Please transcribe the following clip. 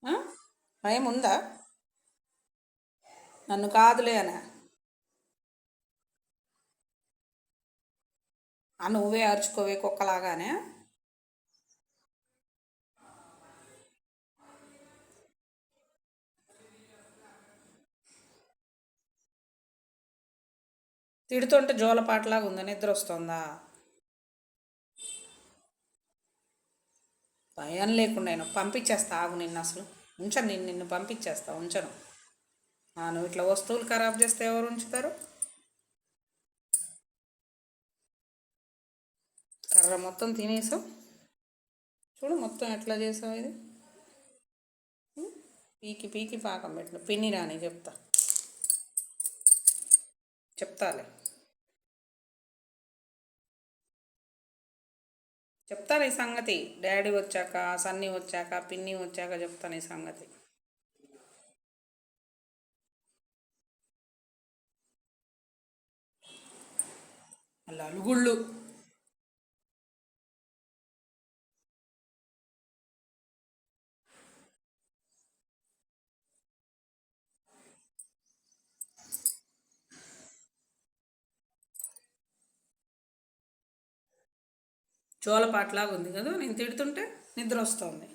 ఆ? భయం ఉందా? నన్ను కాదులే అనా? నువ్వే అరుచుకోవే కుక్కలాగానే. తిడుతుంటే జోలపాటలాగా ఉందా? నిద్ర వస్తుందా? భయం లేకుండా నేను పంపించేస్తా, ఆగు నిన్ను అసలు. ఉంచను, నిన్ను పంపించేస్తా, ఉంచను. నువ్వు ఇట్లా వస్తువులు ఖరాబ్ చేస్తే ఎవరు ఉంచుతారు? కర్ర మొత్తం తినేసావు. చూడు మొత్తం ఎట్లా చేసావు ఇది. పీకి పీకి పాకం పెట్టిన పిన్ని రాని చెప్తా. చెప్తాలే. చెప్తాను ఈ సంగతి. డాడీ వచ్చాక, సన్నీ వచ్చాక, పిన్ని వచ్చాక చెప్తాను ఈ సంగతి. అలా అలుగుళ్ళు. జోలపాటలాగా ఉంది కదా నేను తిడుతుంటే. నిద్ర వస్తుంది.